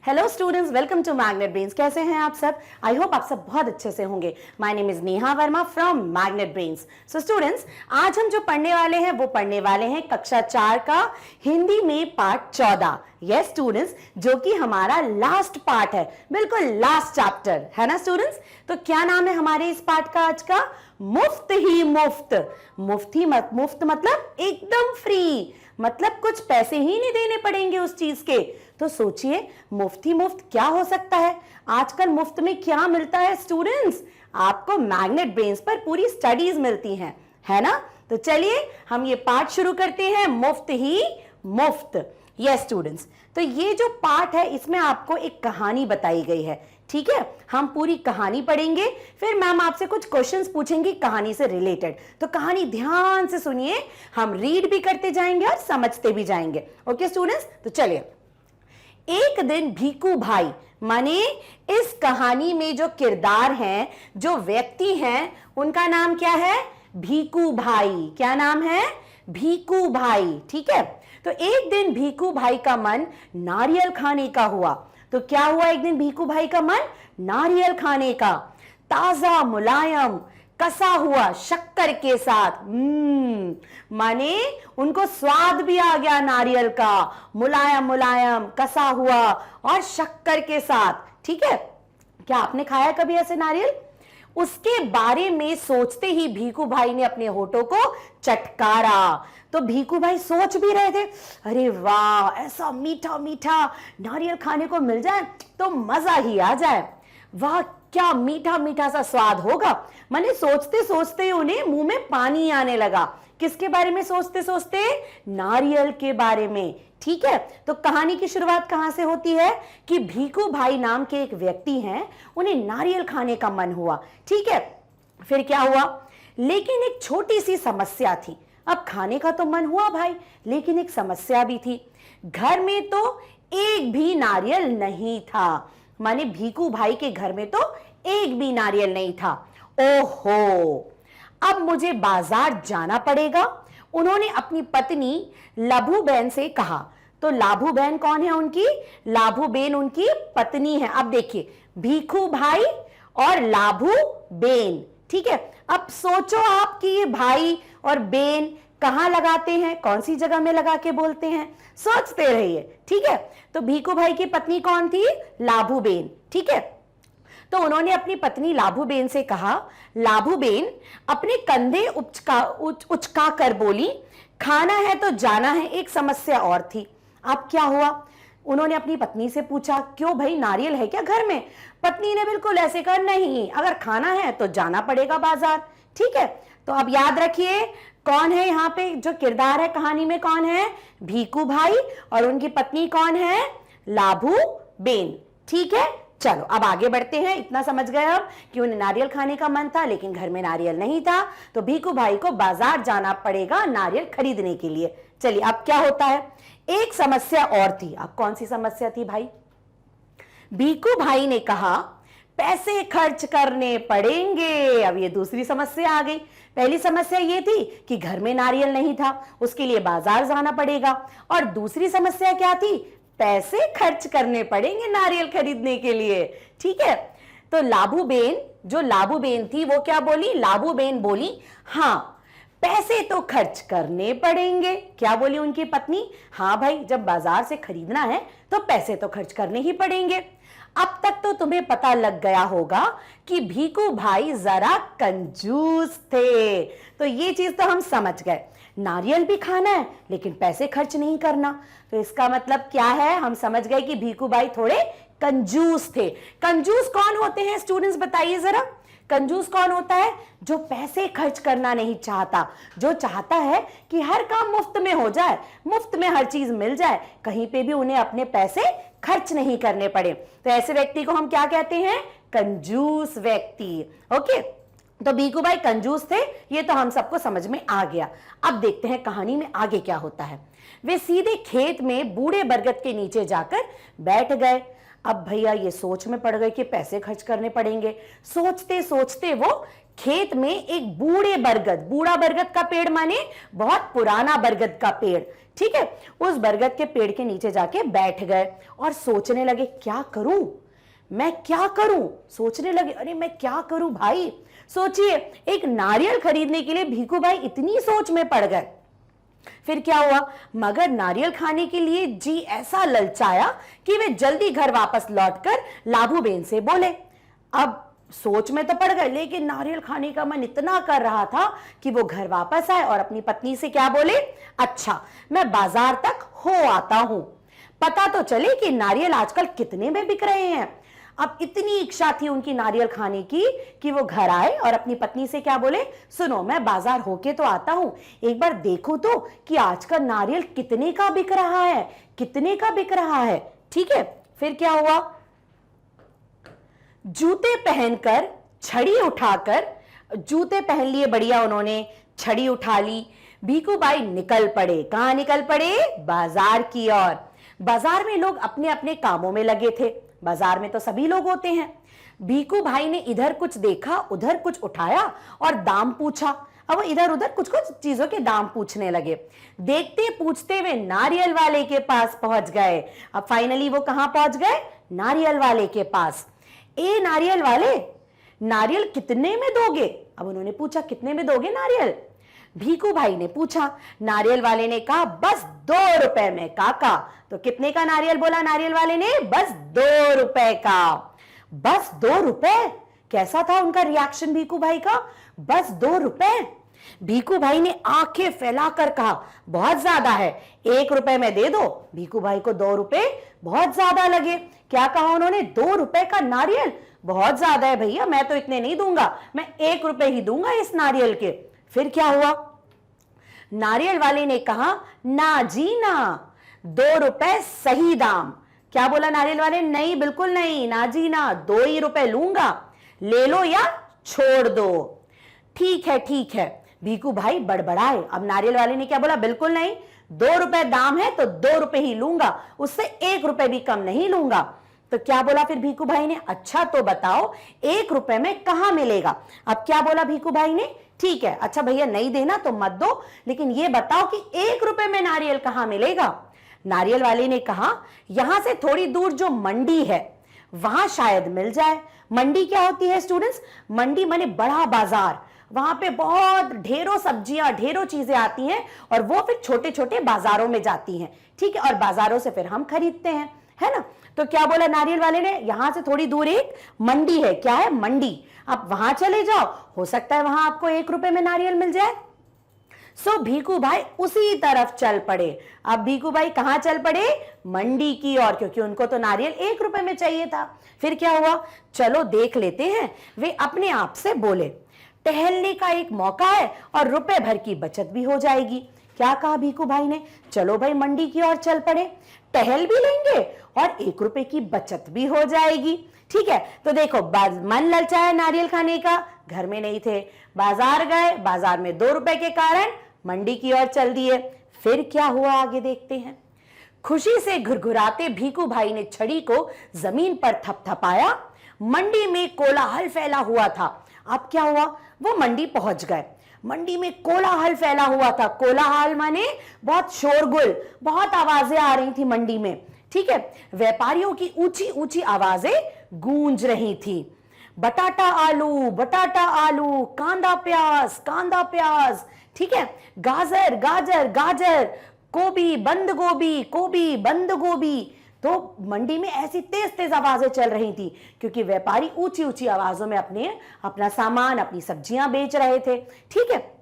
Hello students, welcome to Magnet Brains. कैसे हैं आप सब? आई होप आप सब बहुत अच्छे से होंगे। My name is Neha Verma from magnet brains. So students, आज हम जो पढ़ने वाले हैं कक्षा 4 का हिंदी में पार्ट 14। यस स्टूडेंट्स, जो कि हमारा लास्ट पार्ट है, बिल्कुल लास्ट चैप्टर है ना स्टूडेंट्स। तो क्या नाम है हमारे इस पार्ट का आज का? मुफ्त ही मुफ्त। मुफ्त मतलब एकदम फ्री, मतलब कुछ पैसे ही नहीं देने पड़ेंगे उस चीज के। तो सोचिए मुफ्त ही मुफ्त क्या हो सकता है? आजकल मुफ्त में क्या मिलता है स्टूडेंट्स? आपको मैग्नेट ब्रेन्स पर पूरी स्टडीज मिलती हैं, है ना। तो चलिए हम ये पार्ट शुरू करते हैं, मुफ्त ही मुफ्त। यस स्टूडेंट्स, तो ये जो पार्ट है इसमें आपको एक कहानी बताई गई है, ठीक है। हम पूरी कहानी पढ़ेंगे, फिर मैम आपसे कुछ क्वेश्चंस पूछेंगी कहानी से रिलेटेड। तो कहानी ध्यान से सुनिए, हम रीड भी करते जाएंगे और समझते भी जाएंगे। ओके स्टूडेंट्स, तो चलिए। एक दिन भीकू भाई, माने इस कहानी में जो किरदार हैं, जो व्यक्ति हैं, उनका नाम क्या है? भीकू भाई। क्या नाम है? भीकू भाई, ठीक है। तो एक दिन भीकू भाई का मन नारियल खाने का हुआ। तो क्या हुआ एक दिन भीकू भाई का मन? नारियल खाने का। ताजा मुलायम कसा हुआ शक्कर के साथ। माने उनको स्वाद भी आ गया नारियल का, मुलायम मुलायम कसा हुआ और शक्कर के साथ, ठीक है। क्या आपने खाया कभी ऐसे नारियल? उसके बारे में सोचते ही भीकू भाई ने अपने होठों को चटकारा। तो भीकू भाई सोच भी रहे थे, अरे वाह, ऐसा मीठा मीठा नारियल खाने को मिल जाए तो मजा ही आ जाए। वाह, क्या मीठा मीठा सा स्वाद होगा। माने सोचते सोचते उन्हें मुंह में पानी आने लगा। किसके बारे में सोचते सोचते? नारियल के बारे में, ठीक है। तो कहानी की शुरुआत कहां से होती है कि भीकू भाई नाम के एक व्यक्ति हैं, उन्हें नारियल खाने का मन हुआ, ठीक है। फिर क्या हुआ? लेकिन एक छोटी सी समस्या थी। अब खाने का तो मन हुआ भाई, लेकिन एक समस्या भी थी। घर में तो एक भी नारियल नहीं था। माने भीकू भाई के घर में तो एक भी नारियल नहीं था। ओहो, अब मुझे बाजार जाना पड़ेगा। उन्होंने अपनी पत्नी लाभू बहन से कहा। तो लाभू बहन कौन है उनकी? लाभू बहन उनकी पत्नी है। अब देखिए, भीखू भाई और लाभू बहन, ठीक है। अब सोचो आप कि ये भाई और बहन कहां लगाते हैं, कौन सी जगह में लगा के बोलते हैं? सोचते रहिए, ठीक है। तो भीखू भाई की पत्नी कौन थी? लाभू बहन, ठीक है। तो उन्होंने अपनी पत्नी लाभू बेन से कहा। लाभू बेन अपने कंधे उचका कर बोली, खाना है तो जाना है। एक समस्या और थी। अब क्या हुआ? उन्होंने अपनी पत्नी से पूछा, क्यों भाई, नारियल है क्या घर में? पत्नी ने बिल्कुल ऐसे कहा, नहीं, अगर खाना है तो जाना पड़ेगा बाजार, ठीक है। तो अब याद रखिए, कौन है यहाँ पे जो किरदार है कहानी में? कौन है? भीकू भाई, और उनकी पत्नी कौन है? लाभू बेन, ठीक है। चलो अब आगे बढ़ते हैं। इतना समझ गए हम कि उन्हें नारियल खाने का मन था, लेकिन घर में नारियल नहीं था, तो भीकू भाई को बाजार जाना पड़ेगा नारियल खरीदने के लिए। चलिए अब क्या होता है? एक समस्या और थी। अब कौन सी समस्या थी भाई? भीकू भाई ने कहा, पैसे खर्च करने पड़ेंगे। अब ये दूसरी समस्या आ गई। पहली समस्या ये थी कि घर में नारियल नहीं था, उसके लिए बाजार जाना पड़ेगा। और दूसरी समस्या क्या थी? पैसे खर्च करने पड़ेंगे नारियल खरीदने के लिए, ठीक है। तो लाभू बेन थी, वो क्या बोली? लाभू बेन बोली, हाँ पैसे तो खर्च करने पड़ेंगे। क्या बोली उनकी पत्नी? हाँ भाई, जब बाजार से खरीदना है तो पैसे तो खर्च करने ही पड़ेंगे। अब तक तो तुम्हें पता लग गया होगा कि भीकू भाई जरा कंजूस थे। तो ये चीज तो हम समझ गए, नारियल भी खाना है लेकिन पैसे खर्च नहीं करना। तो इसका मतलब क्या है? हम समझ गए कि भीकू भाई थोड़े कंजूस थे। कंजूस कौन होते हैं स्टूडेंट्स, बताइए जरा। कंजूस कौन होता है? जो पैसे खर्च करना नहीं चाहता, जो चाहता है कि हर काम मुफ्त में हो जाए, मुफ्त में हर चीज मिल जाए, कहीं पे भी उन्हें अपने पैसे खर्च नहीं करने पड़े। तो ऐसे व्यक्ति को हम क्या कहते हैं? कंजूस व्यक्ति। ओके, तो भीकू भाई कंजूस थे, ये तो हम सबको समझ में आ गया। अब देखते हैं कहानी में आगे क्या होता है। वे सीधे खेत में बूढ़े बरगद के नीचे जाकर बैठ गए। अब भैया ये सोच में पड़ गए कि पैसे खर्च करने पड़ेंगे। सोचते सोचते वो खेत में एक बूढ़ा बरगद का पेड़ माने बहुत पुराना बरगद का पेड़, ठीक है, उस बरगद के पेड़ के नीचे जाके बैठ गए और सोचने लगे क्या करूं, मैं क्या करूं। सोचने लगे अरे मैं क्या करूं भाई। सोचिए एक नारियल खरीदने के लिए भीखू भाई इतनी सोच में पड़ गए। फिर क्या हुआ, मगर नारियल खाने के लिए जी ऐसा ललचाया कि वे जल्दी घर वापस लौटकर लाभू बेन से बोले। अब सोच में तो पड़ गए, लेकिन नारियल खाने का मन इतना कर रहा था कि वो घर वापस आए और अपनी पत्नी से क्या बोले, अच्छा मैं बाजार तक हो आता हूं, पता तो चले कि नारियल आजकल कितने में बिक रहे हैं। अब इतनी इच्छा थी उनकी नारियल खाने की कि वो घर आए और अपनी पत्नी से क्या बोले, सुनो मैं बाजार होके तो आता हूं, एक बार देखो तो कि आजकल नारियल कितने का बिक रहा है, कितने का बिक रहा है। ठीक है, फिर क्या हुआ, जूते पहनकर छड़ी उठाकर, जूते पहन लिए बढ़िया उन्होंने, छड़ी उठा ली, भीखू भाई निकल पड़े। कहां निकल पड़े, बाजार की ओर। बाजार में लोग अपने अपने कामों में लगे थे, बाजार में तो सभी लोग होते हैं। भीखू भाई ने इधर कुछ देखा, उधर कुछ उठाया और दाम पूछा। अब वो इधर उधर कुछ कुछ चीजों के दाम पूछने लगे। देखते पूछते वे नारियल वाले के पास पहुंच गए। अब फाइनली वो कहां पहुंच गए, नारियल वाले के पास। ए नारियल वाले, नारियल कितने में दोगे। अब उन्होंने पूछा कितने में दोगे नारियल। भीखू भाई ने पूछा, नारियल वाले ने कहा बस 2 रुपए में काका। तो कितने का नारियल बोला नारियल वाले ने, बस 2 रुपए का। बस 2 रुपए, कैसा था उनका रिएक्शन भीखू भाई का, बस 2 रुपए। भीखू भाई ने आंखें फैलाकर कहा बहुत ज्यादा है, 1 रुपए में दे दो। भीखू भाई को 2 रुपए बहुत ज्यादा लगे। क्या कहा उन्होंने, 2 रुपए का नारियल बहुत ज्यादा है भैया, मैं तो इतने नहीं दूंगा, मैं 1 रुपए ही दूंगा इस नारियल के। फिर क्या हुआ, नारियल वाले ने कहा ना जी ना, 2 रुपए सही दाम। क्या बोला नारियल वाले, नहीं बिल्कुल नहीं, ना जी ना, 2 ही रुपए लूंगा, ले लो या छोड़ दो। ठीक है ठीक है, भीखू भाई बड़बड़ाए। अब नारियल वाले ने क्या बोला, बिल्कुल नहीं, 2 रुपए दाम है तो 2 रुपए ही लूंगा, उससे 1 रुपए भी कम नहीं लूंगा। तो क्या बोला फिर भीखू भाई ने, अच्छा तो बताओ 1 रुपए में कहां मिलेगा। अब क्या बोला भीखू भाई ने, ठीक है अच्छा भैया नहीं देना तो मत दो, लेकिन ये बताओ कि 1 रुपए में नारियल कहां मिलेगा। नारियल वाले ने कहा यहां से थोड़ी दूर जो मंडी है वहां शायद मिल जाए। मंडी क्या होती है स्टूडेंट्स, मंडी माने बड़ा बाजार, वहां पे बहुत ढेरों सब्जियां ढेरों चीजें आती हैं और वो फिर छोटे छोटे बाजारों में जाती हैं, ठीक है, और बाजारों से फिर हम खरीदते हैं, है ना। तो क्या बोला नारियल वाले ने, यहां से थोड़ी दूर एक मंडी है, क्या है, मंडी, आप वहां चले जाओ, हो सकता है वहां आपको 1 रुपए में नारियल मिल जाए। सो भीखू भाई उसी तरफ चल पड़े। अब भीखू भाई कहां चल पड़े, मंडी की ओर, क्योंकि उनको तो नारियल 1 रुपए में चाहिए था। फिर क्या हुआ, चलो देख लेते हैं, वे अपने आप से बोले, टहलने का एक मौका है और रुपए भर की बचत भी हो जाएगी। क्या कहा भीखू भाई ने, चलो भाई मंडी की ओर चल पड़े, टहल भी लेंगे और 1 रुपए की बचत भी हो जाएगी। ठीक है, तो देखो मन ललचाया नारियल खाने का, घर में नहीं थे, बाजार गए, बाजार में 2 रुपए के कारण मंडी की ओर चल दिए। फिर क्या हुआ आगे देखते हैं। खुशी से घुरघुराते भीखू भाई ने छड़ी को जमीन पर थपथपाया। मंडी में कोलाहल फैला हुआ था। अब क्या हुआ, वो मंडी पहुंच गए। मंडी में कोलाहल फैला हुआ था। कोलाहल माने बहुत शोरगुल, बहुत आवाजें आ रही थी मंडी में, ठीक है, व्यापारियों की ऊंची ऊंची आवाजें गूंज रही थी। बटाटा आलू, कांदा प्याज, ठीक है, गाजर गाजर गाजर, गोभी बंद गोभी। तो मंडी में ऐसी तेज तेज आवाजें चल रही थी क्योंकि व्यापारी ऊंची ऊंची आवाजों में अपना सामान, अपनी सब्जियां बेच रहे थे। ठीक है,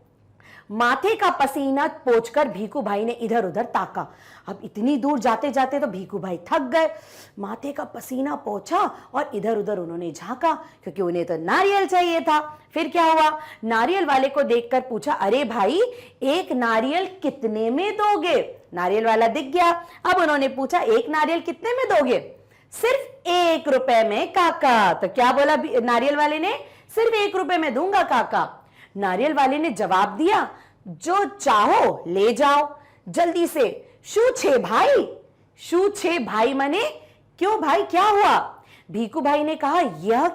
माथे का पसीना पोंछकर भीखू भाई ने इधर उधर ताका। अब इतनी दूर जाते जाते तो भीखू भाई थक गए, माथे का पसीना पोंछा और इधर उधर उन्होंने झांका क्योंकि उन्हें तो नारियल चाहिए था। फिर क्या हुआ, नारियल वाले को देखकर पूछा, अरे भाई 1 नारियल कितने में दोगे। नारियल वाला दिख गया। अब उन्होंने पूछा, 1 नारियल कितने में दोगे। सिर्फ 1 रुपए में काका। तो क्या बोला नारियल वाले ने, सिर्फ 1 रुपए में दूंगा काका। नारियल वाले ने जवाब दिया, जो चाहो ले जाओ, जल्दी से। शू छे भाई मने, क्यों भाई क्या हुआ। भीखू भाई ने कहा, ये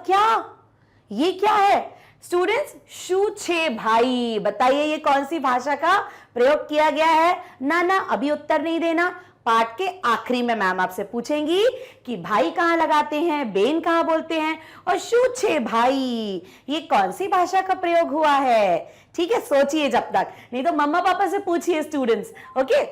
क्या है। स्टूडेंट्स, शू छे भाई, बताइए ये कौन सी भाषा का प्रयोग किया गया है? ना, अभी उत्तर नहीं देना, पाठ के आखिरी में मैम आपसे पूछेंगी कि भाई कहां लगाते हैं, बेन कहां बोलते हैं, और शू छे भाई ये कौन सी भाषा का प्रयोग हुआ है। ठीक है, सोचिए जब तक, नहीं तो मम्मा पापा से पूछिए स्टूडेंट्स। ओके,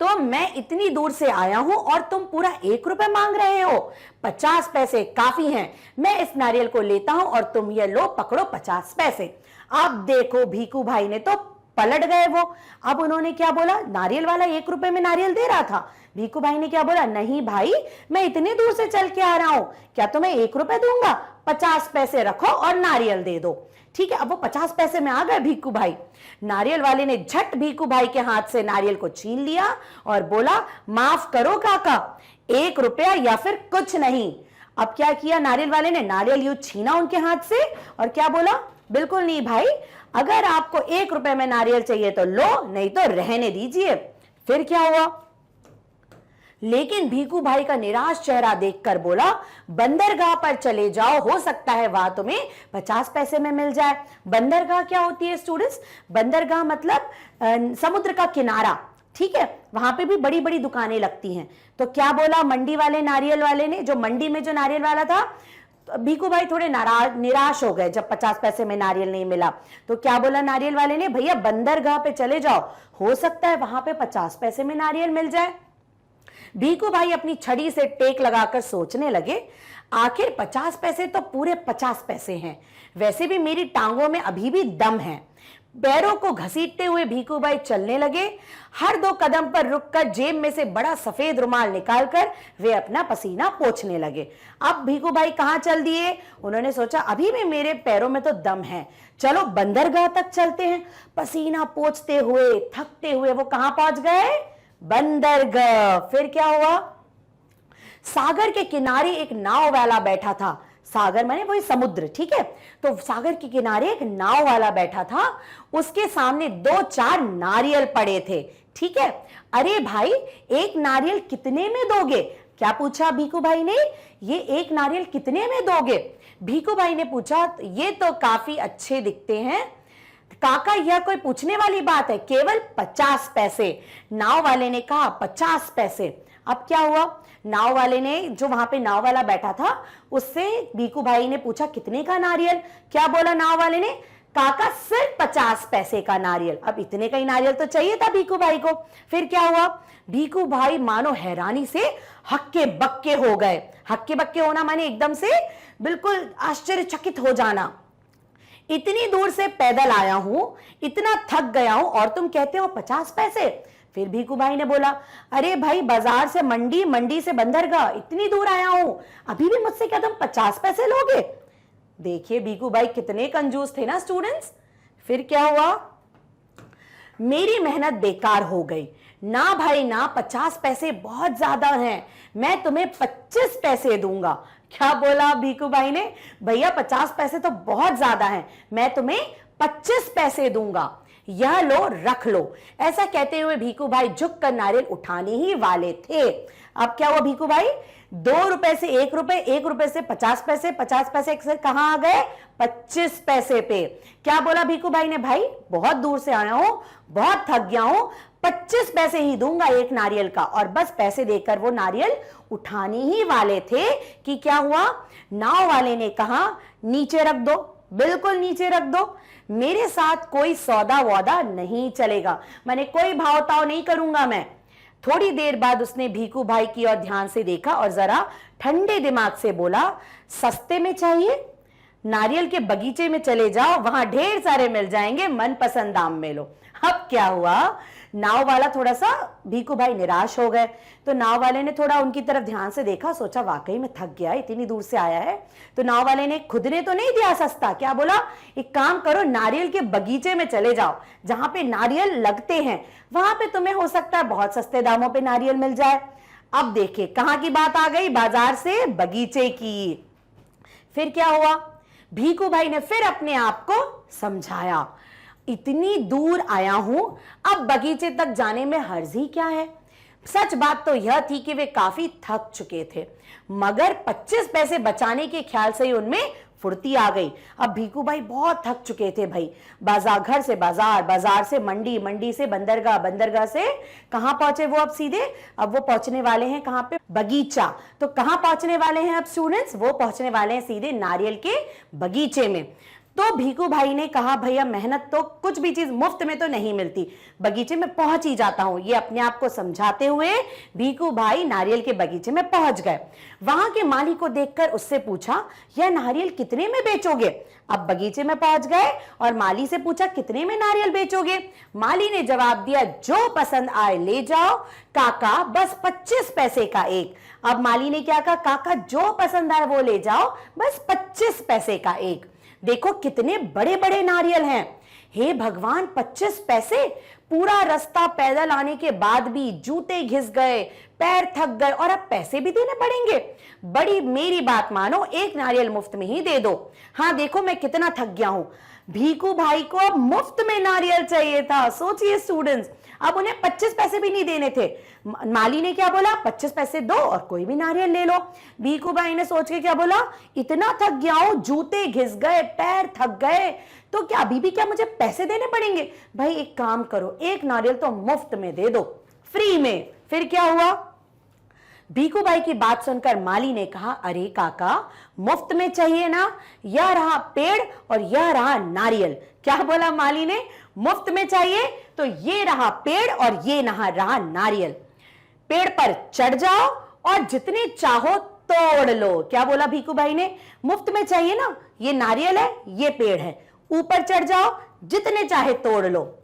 तो मैं इतनी दूर से आया हूं और तुम पूरा 1 रुपए मांग रहे हो। 50 पैसे काफी हैं, मैं इस नारियल को लेता हूं और तुम ये लो पकड़ो 50 पैसे। अब देखो भीकू भाई ने तो पलट गए वो। अब उन्होंने क्या बोला, नारियल वाला 1 रुपए में नारियल दे रहा था, भीकू भाई ने क्या बोला, नहीं भाई मैं इतने दूर से चल के आ रहा हूं, क्या तुम्हें 1 रुपए दूंगा, 50 पैसे रखो और नारियल दे दो। ठीक है, अब वो 50 पैसे में आ गए भीकू भाई। नारियल वाले ने झट भीकू भाई के हाथ से नारियल को छीन लिया और बोला, माफ करो काका, 1 रुपया या फिर कुछ नहीं। अब क्या किया नारियल वाले ने, नारियल यूं छीना उनके हाथ से और क्या बोला, बिल्कुल नहीं भाई, अगर आपको 1 रुपए में नारियल चाहिए तो लो, नहीं तो रहने दीजिए। फिर क्या हुआ, लेकिन भीकू भाई का निराश चेहरा देखकर बोला, बंदरगाह पर चले जाओ, हो सकता है वहां तुम्हें 50 पैसे में मिल जाए। बंदरगाह क्या होती है स्टूडेंट्स? बंदरगाह मतलब समुद्र का किनारा। ठीक है, वहां पे भी बड़ी बड़ी दुकानें लगती हैं। तो क्या बोला मंडी वाले, नारियल वाले ने, जो मंडी में जो नारियल वाला था, तो भीकू भाई थोड़े निराश हो गए जब 50 पैसे में नारियल नहीं मिला। तो क्या बोला नारियल वाले ने, भैया बंदरगाह पे चले जाओ, हो सकता है वहां पे 50 पैसे में नारियल मिल जाए। भीकू भाई अपनी छड़ी से टेक लगाकर सोचने लगे, आखिर 50 पैसे तो पूरे 50 पैसे हैं, वैसे भी मेरी टांगों में अभी भी दम है। पैरों को घसीटते हुए भीकू भाई चलने लगे। हर 2 कदम पर रुककर जेब में से बड़ा सफेद रुमाल निकालकर वे अपना पसीना पोंछने लगे। अब भीकू भाई कहां चल दिए, उन्होंने सोचा अभी भी मेरे पैरों में तो दम है, चलो बंदरगाह तक चलते हैं। पसीना पोंछते हुए, थकते हुए वो कहां पहुंच गए, बंदरगाह। फिर क्या हुआ, सागर के किनारे एक नाव वाला बैठा था। सागर माने वही समुद्र, ठीक है। तो सागर के किनारे एक नाव वाला बैठा था, उसके सामने 2-4 नारियल पड़े थे। ठीक है, अरे भाई एक नारियल कितने में दोगे, क्या पूछा भीकू भाई ने, ये एक नारियल कितने में दोगे? भीकू भाई ने पूछा, ये तो काफी अच्छे दिखते हैं काका, यह कोई पूछने वाली बात है, केवल 50 पैसे। नाव वाले ने कहा 50 पैसे। अब क्या हुआ, नाव वाले ने, जो वहां पे नाव वाला बैठा था, उससे भीकू भाई ने पूछा कितने का नारियल? क्या बोला नाव वाले ने, काका सिर्फ 50 पैसे का नारियल। अब इतने का ही नारियल तो चाहिए था भीकू भाई को। फिर क्या हुआ, भीकू भाई मानो हैरानी से हक्के बक्के हो गए। हक्के बक्के होना माने एकदम से बिल्कुल आश्चर्यचकित हो जाना। इतनी दूर से पैदल आया हूं, इतना थक गया हूं, और तुम कहते हो 50 पैसे। फिर भीकू भाई ने बोला, अरे भाई बाजार से मंडी, मंडी से बंदरगाह, इतनी दूर आया हूं, अभी भी मुझसे क्या तुम 50 पैसे लोगे? देखिए भीकू भाई कितने कंजूस थे ना स्टूडेंट्स। फिर क्या हुआ, मेरी मेहनत बेकार हो गई। ना भाई ना, 50 पैसे बहुत ज्यादा हैं, मैं तुम्हें 25 पैसे दूंगा। क्या बोला भीकू भाई ने, भैया 50 पैसे तो बहुत ज्यादा हैं, मैं तुम्हें 25 पैसे दूंगा, यह लो रख लो। ऐसा कहते हुए भीकू भाई झुक कर नारियल उठाने ही वाले थे। अब क्या हुआ, भीकू भाई 2 रुपए से 1 रुपए, 1 रुपए से 50 पैसे, 50 पैसे से कहां आ गए, 25 पैसे पे। क्या बोला भीकू भाई ने, भाई बहुत दूर से आया हूं, बहुत थक गया हूं, 25 पैसे ही दूंगा एक नारियल का। और बस पैसे देकर वो नारियल उठाने ही वाले थे कि क्या हुआ, नाव वाले ने कहा नीचे रख दो, बिल्कुल नीचे रख दो, मेरे साथ कोई सौदा वौदा नहीं चलेगा, मैंने कोई भाव ताव नहीं करूंगा मैं। थोड़ी देर बाद उसने भीकू भाई की ओर ध्यान से देखा और जरा ठंडे दिमाग से बोला, सस्ते में चाहिए, नारियल के बगीचे में चले जाओ, वहां ढेर सारे मिल जाएंगे, मनपसंद दाम में लो। अब क्या हुआ, नाव वाला थोड़ा सा, भीकू भाई निराश हो गए। तो नाव वाले ने थोड़ा उनकी तरफ ध्यान से देखा, सोचा वाकई में थक गया, इतनी दूर से आया है। तो नाव वाले ने खुद ने तो नहीं दिया सस्ता, क्या बोला, एक काम करो, नारियल के बगीचे में चले जाओ, जहां पे नारियल लगते हैं, वहां पे तुम्हें हो सकता है बहुत सस्ते दामों पे नारियल मिल जाए। अब देखिए कहां की बात आ गई, बाजार से बगीचे की। फिर क्या हुआ, भीकू भाई ने फिर अपने आप को समझाया, इतनी दूर आया हूं, अब बगीचे तक जाने में हर्ज ही क्या है। सच बात तो यह थी कि वे काफी थक चुके थे, मगर 25 पैसे बचाने के ख्याल से ही उनमें फुर्ती आ गई। अब भीखू भाई बहुत थक चुके थे भाई। बाजार, घर से बाजार, बाजार से मंडी, मंडी से बंदरगाह, बंदरगाह से कहां पहुंचे वो अब सीधे? अब वो पहुंचने वाले हैं कहां पे? बगीचा। तो कहां पहुंचने वाले हैं अब स्टूडेंट्स? वो पहुंचने वाले हैं सीधे नारियल के बगीचे में। तो भीखू भाई ने कहा भैया मेहनत तो कुछ भी चीज मुफ्त में तो नहीं मिलती, बगीचे में पहुंच ही जाता हूं। ये अपने आप को समझाते हुए भीखू भाई नारियल के बगीचे में पहुंच गए। वहां के माली को देखकर उससे पूछा यह नारियल कितने में बेचोगे? अब बगीचे में पहुंच गए और माली से पूछा कितने में नारियल बेचोगे? माली ने जवाब दिया जो पसंद आए ले जाओ काका, बस 25 पैसे का एक। अब माली ने क्या कहा? काका जो पसंद आए वो ले जाओ, बस 25 पैसे का एक। देखो कितने बड़े बड़े नारियल हैं। हे भगवान, 25 पैसे! पूरा रास्ता पैदल आने के बाद भी जूते घिस गए, पैर थक गए और अब पैसे भी देने पड़ेंगे। बड़ी मेरी बात मानो, एक नारियल मुफ्त में ही दे दो। हाँ देखो मैं कितना थक गया हूं। भीखू भाई को अब मुफ्त में नारियल चाहिए था। सोचिए स्टूडेंट्स, अब उन्हें 25 पैसे भी नहीं देने थे। माली ने क्या बोला? 25 पैसे दो और कोई भी नारियल ले लो। भीखू भाई ने सोच के क्या बोला? इतना थक गया हूं, जूते घिस गए, पैर थक गए, तो क्या अभी भी क्या मुझे पैसे देने पड़ेंगे? भाई एक काम करो, एक नारियल तो मुफ्त में दे दो, फ्री में। फिर क्या हुआ? भीखू भाई की बात सुनकर माली ने कहा अरे काका, मुफ्त में चाहिए ना, यह रहा पेड़ और यह रहा नारियल। क्या बोला माली ने? मुफ्त में चाहिए तो ये रहा पेड़ और ये रहा नारियल। पेड़ पर चढ़ जाओ और जितने चाहो तोड़ लो। क्या बोला भीखू भाई ने? मुफ्त में चाहिए ना, ये नारियल है, ये पेड़ है, ऊपर चढ़ जाओ, जितने चाहे तोड़ लो।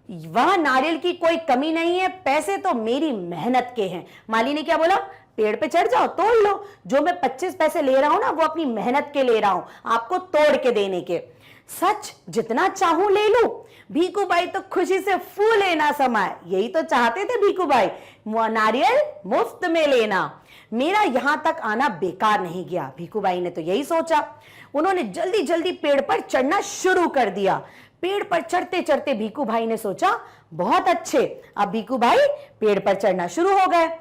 वह नारियल की कोई कमी नहीं है, पैसे तो मेरी मेहनत के हैं। माली ने क्या बोला? पेड़ पे चढ़ जाओ, तोड़ लो। जो मैं 25 पैसे ले रहा हूं ना, वो अपनी मेहनत के ले रहा हूं, आपको तोड़ के देने के। सच, जितना चाहूं ले लूं। भीखू भाई तो खुशी से फूले ना समाए। यही तो चाहते थे भीखू भाई, नारियल मुफ्त में लेना। मेरा यहां तक आना बेकार नहीं गया। भीखू भाई ने तो यही सोचा। उन्होंने जल्दी जल्दी पेड़ पर चढ़ना शुरू कर दिया। पेड़ पर चढ़ते चढ़ते भीखू भाई ने सोचा बहुत अच्छे, अब भीखू भाई पेड़ पर चढ़ना शुरू हो गए।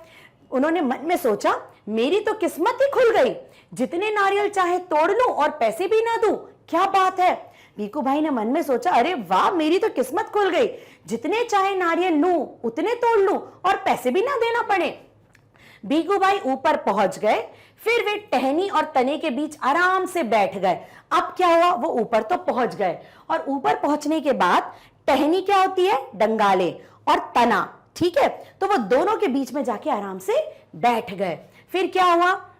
उन्होंने मन में सोचा मेरी तो किस्मत ही खुल गई, जितने नारियल चाहे तोड़ लूं और पैसे भी ना दूं, क्या बात है। भीखू भाई ने मन में सोचा अरे वाह, मेरी तो किस्मत खुल गई, जितने चाहे नारियल लूं उतने तोड़ लूं और पैसे भी ना देना पड़े। भीखू भाई ऊपर पहुंच गए। फिर वे टहनी और तने के बीच आराम से बैठ गए। अब क्या हुआ? वो ऊपर तो पहुंच गए और ऊपर पहुंचने के बाद टहनी क्या होती है? डंगाले, और तना, ठीक है, तो वो दोनों के बीच में जाके आराम से बैठ गए। फिर क्या हुआ?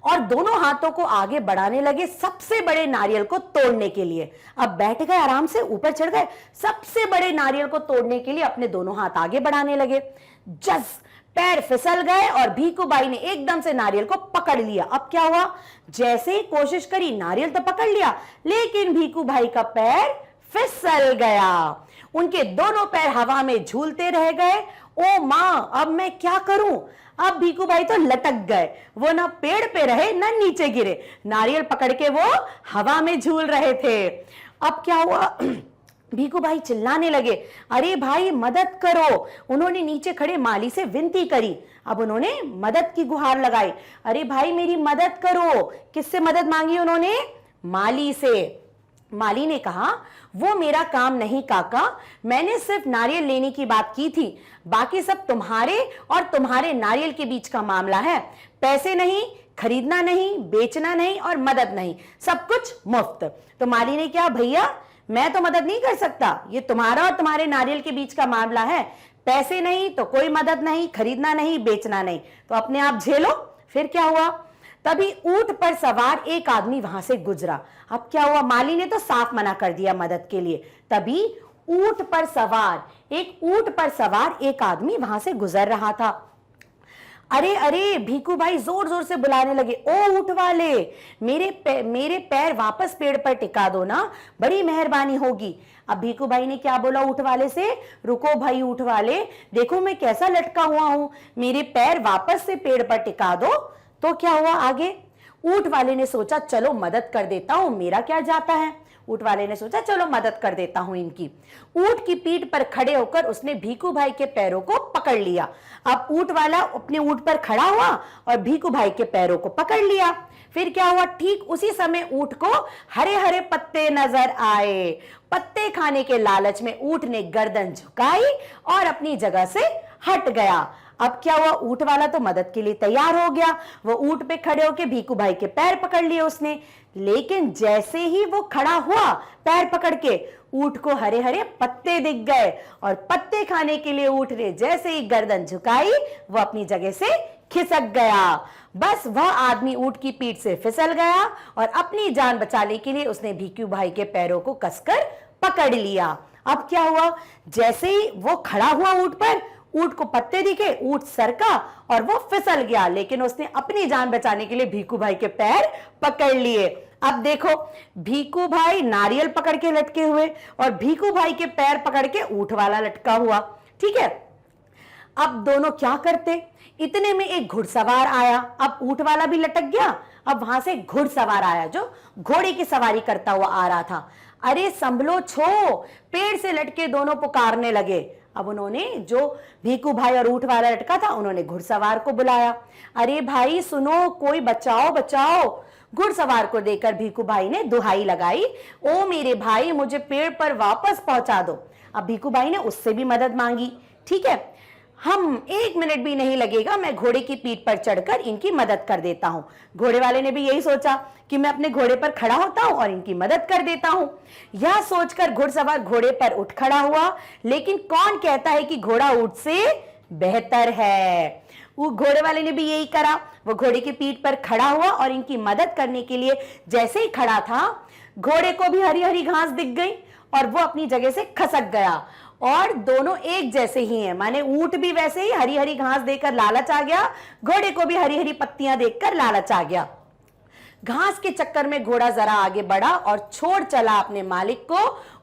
और दोनों हाथों को आगे बढ़ाने लगे सबसे बड़े नारियल को तोड़ने के लिए। अब बैठ गए, आराम से ऊपर चढ़ गए, सबसे बड़े नारियल को तोड़ने के लिए अपने दोनों हाथ आगे बढ़ाने लगे। जस पैर फिसल गए और भीखू भाई ने एकदम से नारियल को पकड़ लिया। अब क्या हुआ? जैसे ही कोशिश करी, नारियल तो पकड़ लिया, लेकिन भीखू भाई का पैर फिसल गया। उनके दोनों पैर हवा में झूलते रह गए। ओ मां, अब मैं क्या करूं? अब भीखू भाई तो लटक गए। वो ना पेड़ पे रहे ना नीचे गिरे, नारियल पकड़ के वो हवा में झूल रहे थे। अब क्या हुआ? भीखू भाई चिल्लाने लगे अरे भाई मदद करो। उन्होंने नीचे खड़े माली से विनती करी। अब उन्होंने मदद की गुहार लगाई, अरे भाई मेरी मदद करो। किससे मदद मांगी उन्होंने? माली से। माली ने कहा वो मेरा काम नहीं काका, मैंने सिर्फ नारियल लेने की बात की थी, बाकी सब तुम्हारे और तुम्हारे नारियल के बीच का मामला है। पैसे नहीं, खरीदना नहीं, बेचना नहीं और मदद नहीं, सब कुछ मुफ्त। तो माली ने क्या, भैया मैं तो मदद नहीं कर सकता, ये तुम्हारा और तुम्हारे नारियल के बीच का मामला है। पैसे नहीं तो कोई मदद नहीं, खरीदना नहीं, बेचना नहीं, तो अपने आप झेलो। फिर क्या हुआ? तभी ऊंट पर सवार एक आदमी वहां से गुजरा। अब क्या हुआ? माली ने तो साफ मना कर दिया मदद के लिए। तभी ऊंट पर सवार एक आदमी वहां से गुजर रहा था। अरे अरे, भीखू भाई जोर जोर से बुलाने लगे, ओ ऊंट वाले, मेरे पैर वापस पेड़ पर टिका दो ना, बड़ी मेहरबानी होगी। अब भीखू भाई ने क्या बोला ऊंट वाले से? रुको भाई ऊंट वाले, देखो मैं कैसा लटका हुआ हूं, मेरे पैर वापस से पेड़ पर टिका दो। तो क्या हुआ आगे? ऊंट वाले ने सोचा चलो मदद कर देता हूं, मेरा क्या जाता है। ऊंट वाले ने सोचा चलो मदद कर देता हूं इनकी। ऊंट की पीठ पर खड़े होकर उसने भीखू भाई के पैरों को पकड़ लिया। अब ऊंट वाला अपने ऊंट पर खड़ा हुआ और भीखू भाई के पैरों को पकड़ लिया। फिर क्या हुआ, ठीक उसी समय ऊंट को हरे हरे पत्ते नजर आए। पत्ते खाने के लालच में ऊंट ने गर्दन झुकाई और अपनी जगह से हट गया। अब क्या हुआ, ऊंट वाला तो मदद के लिए तैयार हो गया। वो ऊंट पे खड़े होकर भीखू भाई के पैर पकड़ लिए उसने। लेकिन जैसे ही वो खड़ा हुआ पैर पकड़ के, ऊंट को हरे हरे पत्ते दिख गए और पत्ते खाने के लिए ऊंट ने जैसे ही गर्दन झुकाई वो अपनी जगह से खिसक गया। बस वह आदमी ऊंट की पीठ से फिसल गया और अपनी जान बचाने के लिए उसने भीखू भाई के पैरों को कसकर पकड़ लिया। अब क्या हुआ, जैसे ही वो खड़ा हुआ ऊंट पर, ऊंट को पत्ते दिखे, ऊंट सरका और वो फिसल गया। लेकिन उसने अपनी जान बचाने के लिए भीखू भाई के पैर पकड़ लिए। अब देखो, भीखू भाई नारियल पकड़ के लटके हुए और भीखू भाई के पैर पकड़ के ऊंट वाला लटका हुआ। ठीक है, अब दोनों क्या करते, इतने में एक घुड़सवार आया। अब ऊंट वाला भी लटक गया। अब वहां से घुड़सवार आया जो घोड़े की सवारी करता हुआ आ रहा था। अरे संभलो छो, पेड़ से लटके दोनों पुकारने लगे। अब उन्होंने, जो भीखू भाई और ऊंट वाला लटका था, उन्होंने घुड़सवार को बुलाया। अरे भाई सुनो, कोई बचाओ बचाओ। घुड़सवार को देखकर भीखू भाई ने दुहाई लगाई, ओ मेरे भाई मुझे पेड़ पर वापस पहुंचा दो। अब भीखू भाई ने उससे भी मदद मांगी। ठीक है, हम 1 मिनट भी नहीं लगेगा, मैं घोड़े की पीठ पर चढ़कर इनकी मदद कर देता हूं। घोड़े वाले ने भी यही सोचा कि मैं अपने घोड़े पर खड़ा होता हूं और इनकी मदद कर देता हूं। यह सोचकर घुड़सवार घोड़े पर उठ खड़ा हुआ। लेकिन कौन कहता है कि घोड़ा ऊंट से बेहतर है। वो घोड़े वाले ने भी यही करा। वो घोड़े की पीठ पर खड़ा हुआ और इनकी मदद करने के लिए जैसे ही खड़ा था, घोड़े को भी हरी हरी घास दिख गई और वो अपनी जगह से खसक गया। और दोनों एक जैसे ही हैं, माने ऊंट भी वैसे ही हरी हरी घास देकर लालच आ गया, घोड़े को भी हरी हरी पत्तियां देखकर लालच आ गया। घास के चक्कर में घोड़ा जरा आगे बढ़ा और छोड़ चला अपने मालिक को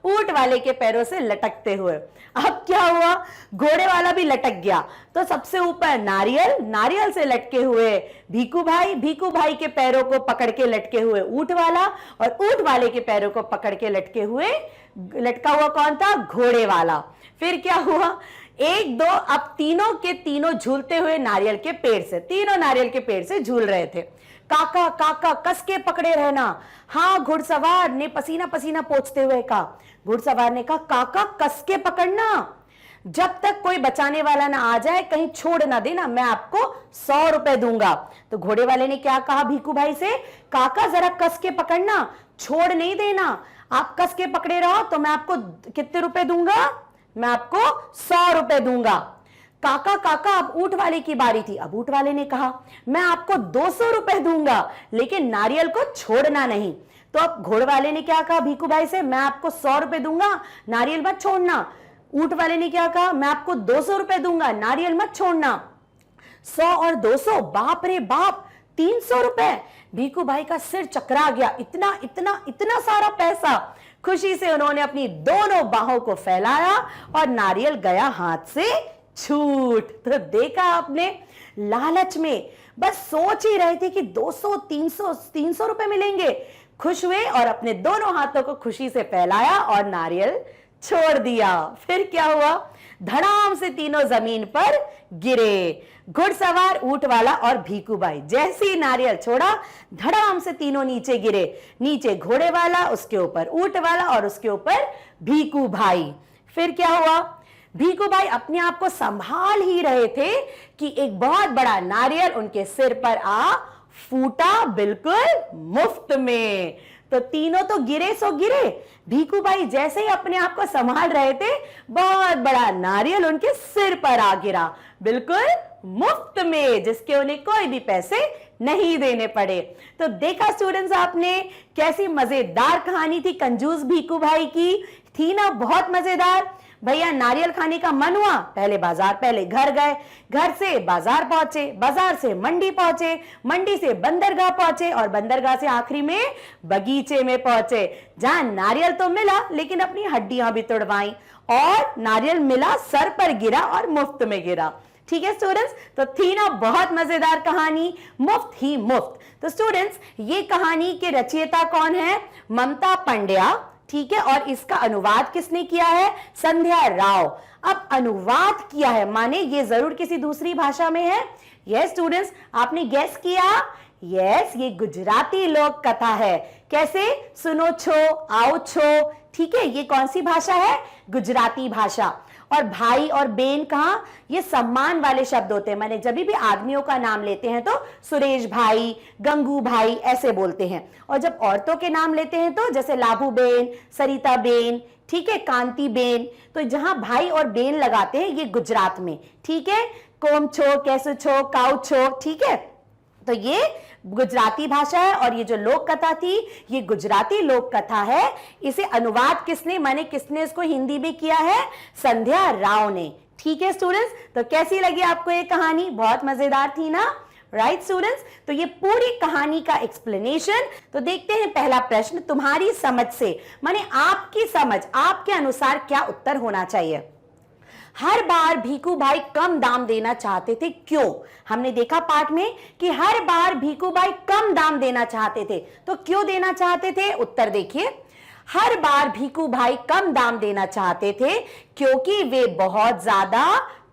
ऊंट वाले के पैरों से लटकते हुए। अब क्या हुआ, घोड़े वाला भी लटक गया। तो सबसे ऊपर नारियल, नारियल से लटके हुए भीखू भाई के पैरों को पकड़ के लटके हुए ऊंट वाला, और ऊंट वाले के पैरों को पकड़ के लटका हुआ कौन था, घोड़े वाला। फिर क्या हुआ, 1 2, अब तीनों के तीनों झूलते हुए नारियल के पेड़ से, तीनों नारियल के पेड़ से झूल रहे थे। काका काका कस के पकड़े रहना। हाँ, घुड़सवार ने पसीना पसीना पोंछते हुए कहा। घुड़सवार ने कहा, काका कस के पकड़ना, जब तक कोई बचाने वाला ना आ जाए कहीं छोड़ ना देना, मैं आपको 100 रुपए दूंगा। तो घोड़े वाले ने क्या कहा भीखू भाई से, काका जरा कस के पकड़ना, छोड़ नहीं देना, आप कस के पकड़े रहो तो मैं आपको कितने रुपए दूंगा, मैं आपको 100 रुपए दूंगा। काका काका, अब ऊंट वाले की बारी थी। अब ऊंट वाले ने कहा, मैं आपको 200 रुपए दूंगा, लेकिन नारियल को छोड़ना नहीं। तो अब घोड़े वाले ने क्या कहा भीखू भाई से, मैं आपको 100 रुपए दूंगा, नारियल मत छोड़ना। ऊंट वाले ने क्या कहा, मैं आपको 200 रुपए दूंगा, नारियल मत छोड़ना। 100 और 200, बाप रे बाप, 300 रुपए। भीखू भाई का सिर चकरा गया, इतना इतना इतना सारा पैसा। खुशी से उन्होंने अपनी दोनों बाहों को फैलाया और नारियल गया हाथ से छूट। तो देखा आपने, लालच में बस सोच ही रहे थे कि 200 300 रुपए मिलेंगे, खुश हुए और अपने दोनों हाथों को खुशी से फैलाया और नारियल छोड़ दिया। फिर क्या हुआ, धड़ाम से तीनों जमीन पर गिरे। घुड़सवार, ऊंट वाला और भीखू भाई। जैसे ही नारियल छोड़ा, धड़ाम से तीनों नीचे गिरे। नीचे घोड़े वाला, उसके ऊपर ऊंट वाला और उसके ऊपर भीखू भाई। फिर क्या हुआ, भीखू भाई अपने आप को संभाल ही रहे थे कि एक बहुत बड़ा नारियल उनके सिर पर आ फूटा, बिल्कुल मुफ्त में। तो तीनों तो गिरे सो गिरे। भीखू भाई जैसे ही अपने आप को संभाल रहे थे, बहुत बड़ा नारियल उनके सिर पर आ गिरा, बिल्कुल मुफ्त में, जिसके उन्हें कोई भी पैसे नहीं देने पड़े। तो देखा स्टूडेंट्स आपने, कैसी मजेदार कहानी थी कंजूस भीखू भाई की, थी ना बहुत मजेदार। भैया नारियल खाने का मन हुआ, पहले घर गए, घर से बाजार पहुंचे, बाजार से मंडी पहुंचे, मंडी से बंदरगाह पहुंचे और बंदरगाह से आखिरी में बगीचे में पहुंचे, जहां नारियल तो मिला लेकिन अपनी हड्डियां भी तुड़वाई, और नारियल मिला, सर पर गिरा और मुफ्त में गिरा। ठीक है स्टूडेंट्स, तो थी ना बहुत मजेदार कहानी, मुफ्त ही मुफ्त। तो स्टूडेंट्स, ये कहानी के रचयिता कौन है, ममता पंड्या, ठीक है, और इसका अनुवाद किसने किया है? संध्या राव। अब अनुवाद किया है माने ये जरूर किसी दूसरी भाषा में है। यस स्टूडेंट्स, आपने गेस किया। यस, ये गुजराती लोक कथा है। कैसे? सुनो छो, आओ छो, ठीक है, ये कौन सी भाषा है? गुजराती भाषा। और भाई और बेन कहां? ये सम्मान वाले शब्द होते हैं, माने जब भी आदमियों का नाम लेते हैं तो सुरेश भाई, गंगू भाई ऐसे बोलते हैं, और जब औरतों के नाम लेते हैं तो जैसे लाभू बेन, सरिता बेन, ठीक है, कांति बेन, तो जहां भाई और बेन लगाते हैं ये गुजरात में, ठीक है, कोम छो, कैसो छो, काउ छो, ठीक है, तो ये गुजराती भाषा है। और ये जो लोक कथा थी ये गुजराती लोक कथा है। इसे अनुवाद किसने, माने किसने इसको हिंदी में किया है? संध्या राव ने। ठीक है स्टूडेंट्स, तो कैसी लगी आपको ये कहानी? बहुत मजेदार थी ना? राइट स्टूडेंट्स, तो ये पूरी कहानी का एक्सप्लेनेशन। तो देखते हैं पहला प्रश्न, तुम्हारी समझ से, माने आपकी समझ, आपके अनुसार क्या उत्तर होना चाहिए? हर बार भीखू भाई कम दाम देना चाहते थे, क्यों? हमने देखा पाठ में कि हर बार भीखू भाई कम दाम देना चाहते थे, तो क्यों देना चाहते थे? उत्तर देखिए, हर बार भीखू भाई कम दाम देना चाहते थे क्योंकि वे बहुत ज्यादा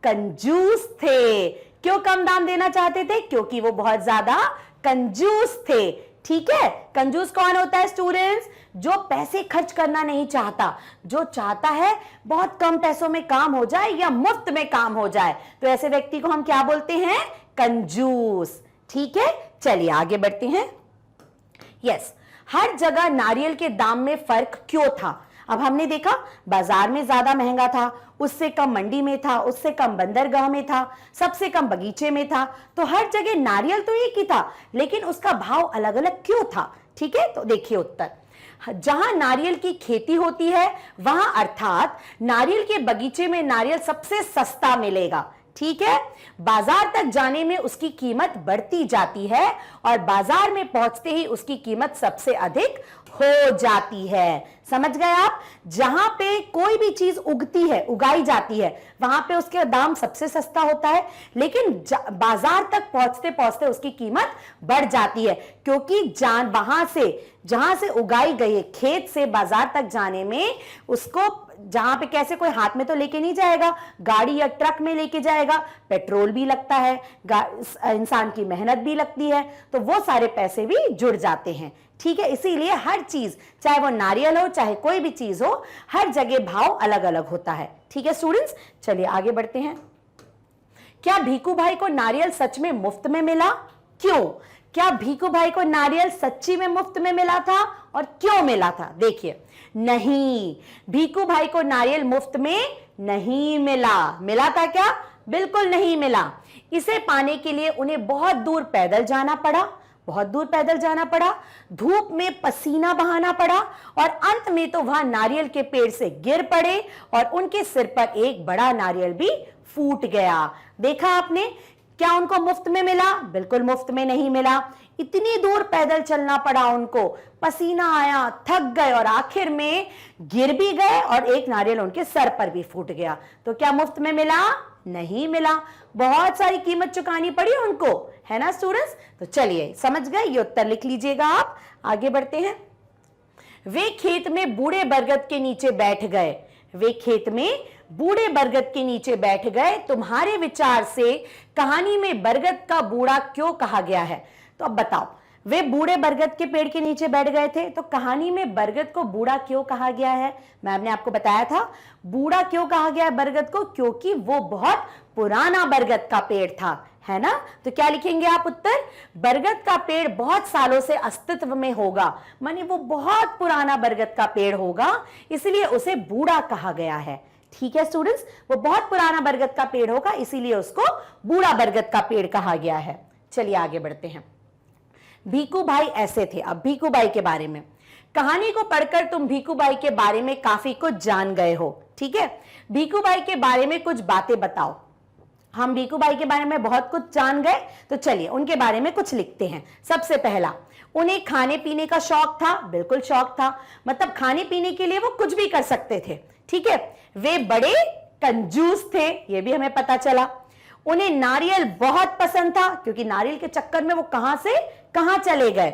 कंजूस थे। क्यों कम दाम देना चाहते थे? क्योंकि वो बहुत ज्यादा कंजूस थे। ठीक है, कंजूस कौन होता है स्टूडेंट्स? जो पैसे खर्च करना नहीं चाहता, जो चाहता है बहुत कम पैसों में काम हो जाए या मुफ्त में काम हो जाए, तो ऐसे व्यक्ति को हम क्या बोलते हैं? कंजूस। ठीक है, चलिए आगे बढ़ते हैं। यस, हर जगह नारियल के दाम में फर्क क्यों था? अब हमने देखा बाजार में ज्यादा महंगा था, उससे कम मंडी में था, उससे कम बंदरगाह में था, सबसे कम बगीचे में था, तो हर जगह नारियल तो एक ही था, लेकिन उसका भाव अलग अलग क्यों था? ठीक है, तो देखिए उत्तर, जहां नारियल की खेती होती है वहां अर्थात नारियल के बगीचे में नारियल सबसे सस्ता मिलेगा। ठीक है, बाजार तक जाने में उसकी कीमत बढ़ती जाती है और बाजार में पहुंचते ही उसकी कीमत सबसे अधिक हो जाती है। समझ गए आप? जहां पे कोई भी चीज उगती है, उगाई जाती है, वहां पे उसके दाम सबसे सस्ता होता है, लेकिन बाजार तक पहुंचते पहुंचते उसकी कीमत बढ़ जाती है, क्योंकि जहां से उगाई गई है, खेत से बाजार तक जाने में उसको, जहां पे कैसे कोई हाथ में तो लेके नहीं जाएगा, गाड़ी या ट्रक में लेके जाएगा, पेट्रोल भी लगता है, इंसान की मेहनत भी लगती है, तो वो सारे पैसे भी जुड़ जाते हैं। ठीक है, इसीलिए हर चीज, चाहे वो नारियल हो चाहे कोई भी चीज हो, हर जगह भाव अलग अलग होता है। ठीक है स्टूडेंट्स, चलिए आगे बढ़ते हैं। क्या भीखू भाई को नारियल सच में मुफ्त में मिला? क्यों? क्या भीखू भाई को नारियल सच्ची में मुफ्त में मिला था और क्यों मिला था? देखिए, नहीं, भीखू भाई को नारियल मुफ्त में नहीं मिला। मिला था क्या? बिल्कुल नहीं मिला। इसे पाने के लिए उन्हें बहुत दूर पैदल जाना पड़ा, बहुत दूर पैदल जाना पड़ा, धूप में पसीना बहाना पड़ा, और अंत में तो वहां नारियल के पेड़ से गिर पड़े और उनके सिर पर एक बड़ा नारियल भी फूट गया। देखा आपने? क्या उनको मुफ्त में मिला? बिल्कुल मुफ्त में नहीं मिला। इतनी दूर पैदल चलना पड़ा उनको, पसीना आया, थक गए और आखिर में गिर भी गए और एक नारियल उनके सर पर भी फूट गया। तो क्या मुफ्त में मिला? नहीं मिला, बहुत सारी कीमत चुकानी पड़ी उनको, है ना स्टूडेंट्स? तो चलिए, समझ गए? ये उत्तर लिख लीजिएगा आप। आगे बढ़ते हैं। वे खेत में बूढ़े बरगद के नीचे बैठ गए। वे खेत में बूढ़े बरगद के नीचे बैठ गए। तुम्हारे विचार से कहानी में बरगद का बूढ़ा क्यों कहा गया है? तो अब बताओ, वे बूढ़े बरगद के पेड़ के नीचे बैठ गए थे, तो कहानी में बरगद को बूढ़ा क्यों कहा गया है? मैम ने आपको बताया था बूढ़ा क्यों कहा गया है बरगद को, क्योंकि वो बहुत पुराना बरगद का पेड़ था, है ना? तो क्या लिखेंगे आप उत्तर? बरगद का पेड़ बहुत सालों से अस्तित्व में होगा, माने वो बहुत पुराना बरगद का पेड़ होगा, इसलिए उसे बूढ़ा कहा गया है। ठीक है स्टूडेंट्स, वो बहुत पुराना बरगद का पेड़ होगा, इसीलिए उसको बूढ़ा बरगद का पेड़ कहा गया है। चलिए आगे बढ़ते हैं। भीखू भाई ऐसे थे। अब भीखू भाई के बारे में, कहानी को पढ़कर तुम भीखू भाई के बारे में काफी कुछ जान गए हो। ठीक है, भीखू भाई के बारे में कुछ बातें बताओ। हम भीखू भाई के बारे में बहुत कुछ जान गए, तो चलिए उनके बारे में कुछ लिखते हैं। सबसे पहला, उन्हें खाने पीने का शौक था। बिल्कुल शौक था, मतलब खाने पीने के लिए वो कुछ भी कर सकते थे। ठीक है, वे बड़े कंजूस थे, ये भी हमें पता चला। उन्हें नारियल बहुत पसंद था, क्योंकि नारियल के चक्कर में वो कहां से कहां चले गए।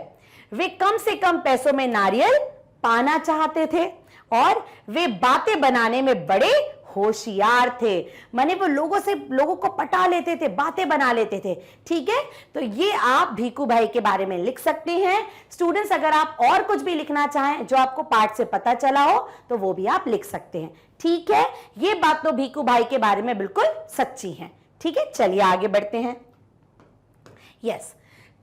वे कम से कम पैसों में नारियल पाना चाहते थे। और वे बातें बनाने में बड़े होशियार थे। माने वो लोगों को पटा लेते थे, बातें बना लेते थे। ठीक है, तो ये आप भीखू भाई के बारे में लिख सकते हैं। स्टूडेंट्स, अगर आप और कुछ भी लिखना चाहें जो आपको पाठ से पता चला हो तो वो भी आप लिख सकते हैं। ठीक है, ये बात तो भीखू भाई के बारे में बिल्कुल सच्ची है। ठीक है, चलिए आगे बढ़ते हैं। यस,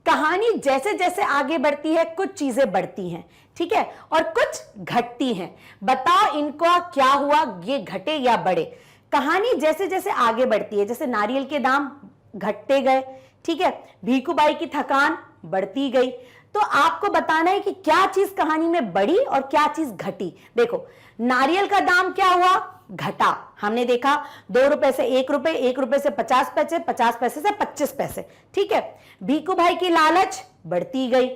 कहानी जैसे जैसे आगे बढ़ती है कुछ चीजें बढ़ती हैं, ठीक है, और कुछ घटती हैं। बताओ इनको क्या हुआ, ये घटे या बढ़े? कहानी जैसे जैसे आगे बढ़ती है, जैसे नारियल के दाम घटते गए, ठीक है, भीखू भाई की थकान बढ़ती गई, तो आपको बताना है कि क्या चीज कहानी में बढ़ी और क्या चीज घटी। देखो, नारियल का दाम क्या हुआ, घटा। हमने देखा 2 रुपए से 1 रुपए, 1 रुपए से 50 पैसे, 50 पैसे से 25 पैसे। ठीक है, भीखू भाई की लालच बढ़ती गई।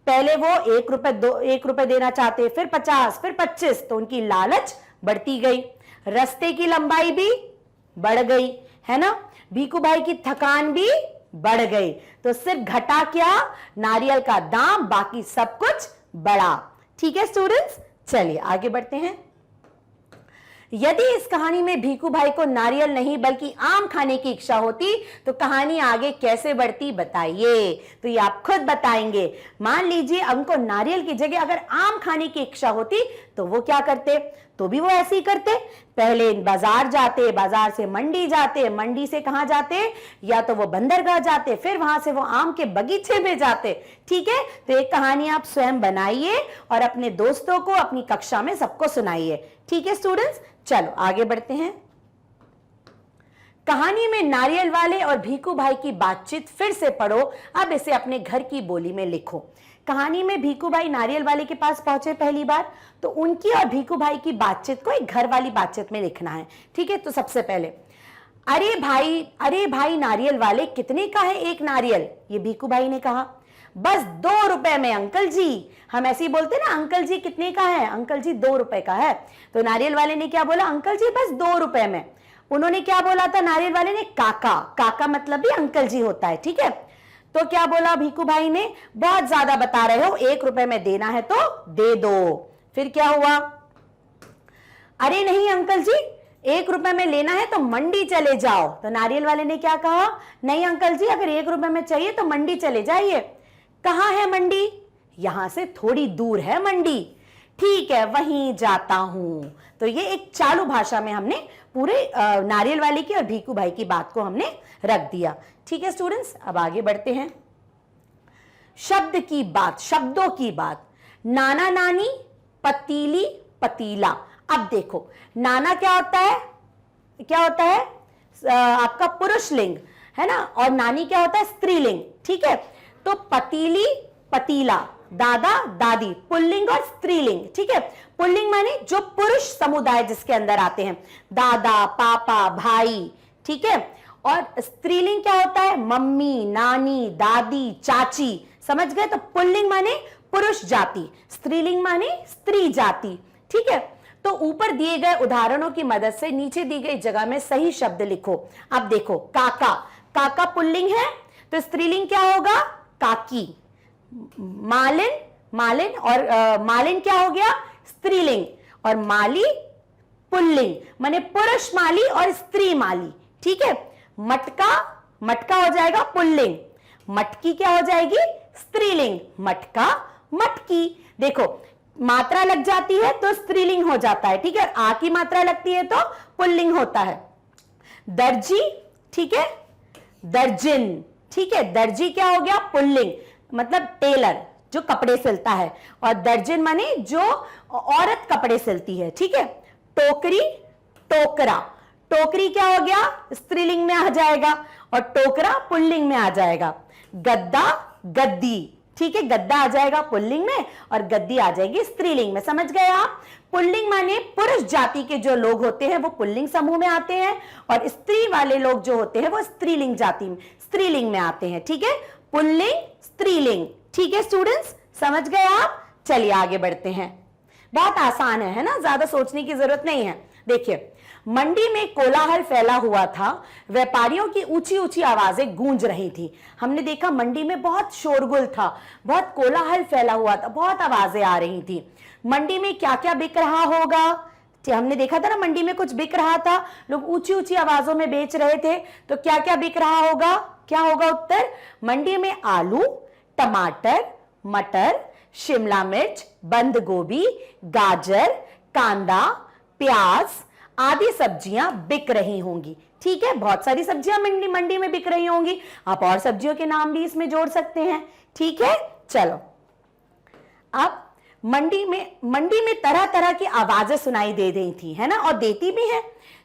पहले वो 1 रुपए देना चाहते, फिर 50, फिर 25, तो उनकी लालच बढ़ती गई। रास्ते की लंबाई भी बढ़ गई, है ना। भीखू भाई की थकान भी बढ़ गई। तो सिर्फ घटा क्या, नारियल का दाम, बाकी सब कुछ बढ़ा। ठीक है स्टूडेंट्स, चलिए आगे बढ़ते हैं। यदि इस कहानी में भीखू भाई को नारियल नहीं बल्कि आम खाने की इच्छा होती तो कहानी आगे कैसे बढ़ती, बताइए। तो ये आप खुद बताएंगे। मान लीजिए उनको नारियल की जगह अगर आम खाने की इच्छा होती तो वो क्या करते, तो भी वो ऐसे ही करते। पहले बाजार जाते, बाजार से मंडी जाते, मंडी से कहां जाते, या तो वो बंदरगाह जाते, फिर वहां से वो आम के बगीचे में जाते। ठीक है, तो एक कहानी आप स्वयं बनाइए और अपने दोस्तों को अपनी कक्षा में सबको सुनाइए। ठीक है स्टूडेंट्स, चलो आगे बढ़ते हैं। कहानी में नारियल वाले और भीखू भाई की बातचीत फिर से पढ़ो। अब इसे अपने घर की बोली में लिखो। कहानी में भीखू भाई नारियल वाले के पास पहुंचे पहली बार, तो उनकी और भीखू भाई की बातचीत को एक घर वाली बातचीत में लिखना है। ठीक है, तो सबसे पहले, अरे भाई नारियल वाले, कितने का है एक नारियल? ये भीखू भाई ने कहा। बस 2 रुपए में अंकल जी। हम ऐसे ही बोलते ना, अंकल जी कितने का है? अंकल जी 2 रुपए का है। तो नारियल वाले ने क्या बोला? अंकल जी बस 2 रुपए में। उन्होंने क्या बोला था? नारियल वाले ने काका। काका मतलब भी अंकल जी होता है। ठीक है, तो क्या बोला भीखू भाई ने? बहुत ज्यादा बता रहे हो, 1 रुपए में देना है तो दे दो। फिर क्या हुआ? अरे नहीं अंकल जी, 1 रुपए में लेना है तो मंडी चले जाओ। तो नारियल वाले ने क्या कहा? नहीं अंकल जी, अगर 1 रुपए में चाहिए तो मंडी चले जाइए। कहां है मंडी? यहां से थोड़ी दूर है मंडी। ठीक है, वहीं जाता हूं। तो ये एक चालू भाषा में हमने पूरे नारियल वाले की और भीखू भाई की बात को हमने रख दिया। ठीक है स्टूडेंट्स, अब आगे बढ़ते हैं। शब्द की बात, शब्दों की बात। नाना नानी, पतीली पतीला। अब देखो, नाना क्या होता है? क्या होता है? आपका पुरुष लिंग है ना, और नानी क्या होता है? स्त्रीलिंग। ठीक है, तो पतीली पतीला, दादा दादी, पुल्लिंग और स्त्रीलिंग। ठीक है, पुल्लिंग माने जो पुरुष समुदाय जिसके अंदर आते हैं, दादा, पापा, भाई। ठीक है, और स्त्रीलिंग क्या होता है? मम्मी, नानी, दादी, चाची। समझ गए? तो पुल्लिंग माने पुरुष जाति, स्त्रीलिंग माने स्त्री जाति। ठीक है, तो ऊपर दिए गए उदाहरणों की मदद से नीचे दी गई जगह में सही शब्द लिखो। अब देखो, काका, काका पुल्लिंग है तो स्त्रीलिंग क्या होगा? काकी। मालिन, मालिन, और मालिन क्या हो गया? स्त्रीलिंग। और माली पुल्लिंग, माने पुरुष माली और स्त्री माली। ठीक है, मटका, मटका हो जाएगा पुल्लिंग। मटकी क्या हो जाएगी? स्त्रीलिंग। मटका, मटकी। देखो, मात्रा लग जाती है तो स्त्रीलिंग हो जाता है। ठीक है, आ की मात्रा लगती है तो पुल्लिंग होता है। दर्जी, ठीक है, दर्जिन। ठीक है, दर्जी क्या हो गया? पुल्लिंग, मतलब टेलर जो कपड़े सिलता है, और दर्जन माने जो औरत कपड़े सिलती है। ठीक है, टोकरी, टोकरा। टोकरी क्या हो गया? स्त्रीलिंग में आ जाएगा, और टोकरा पुल्लिंग में आ जाएगा। गद्दा, गद्दी। ठीक है, गद्दा आ जाएगा पुल्लिंग में और गद्दी आ जाएगी स्त्रीलिंग में। समझ गए आप? पुल्लिंग माने पुरुष जाति के जो लोग होते हैं वो पुल्लिंग समूह में आते हैं, और स्त्री वाले लोग जो होते हैं वो स्त्रीलिंग जाति में, स्त्रीलिंग में आते हैं। ठीक है, पुल्लिंग, स्त्रीलिंग। ठीक है स्टूडेंट्स, समझ गए आप? चलिए आगे बढ़ते हैं। बहुत आसान है ना, ज्यादा सोचने की जरूरत नहीं है। देखिए, मंडी में कोलाहल फैला हुआ था, व्यापारियों की ऊंची ऊंची आवाजें गूंज रही थी। हमने देखा मंडी में बहुत शोरगुल था, बहुत कोलाहल फैला हुआ था, बहुत आवाजें आ रही थी। मंडी में क्या क्या बिक रहा होगा? हमने देखा था ना, मंडी में कुछ बिक रहा था, लोग ऊंची ऊंची आवाजों में बेच रहे थे। तो क्या क्या बिक रहा होगा? क्या होगा उत्तर? मंडी में आलू, टमाटर, मटर, शिमला मिर्च, बंद गोभी, गाजर, कांदा, प्याज आदि सब्जियां बिक रही होंगी। ठीक है, बहुत सारी सब्जियां मंडी में बिक रही होंगी। आप और सब्जियों के नाम भी इसमें जोड़ सकते हैं। ठीक है, चलो अब मंडी में तरह तरह की आवाजें सुनाई दे रही थी, है ना, और देती भी हैं।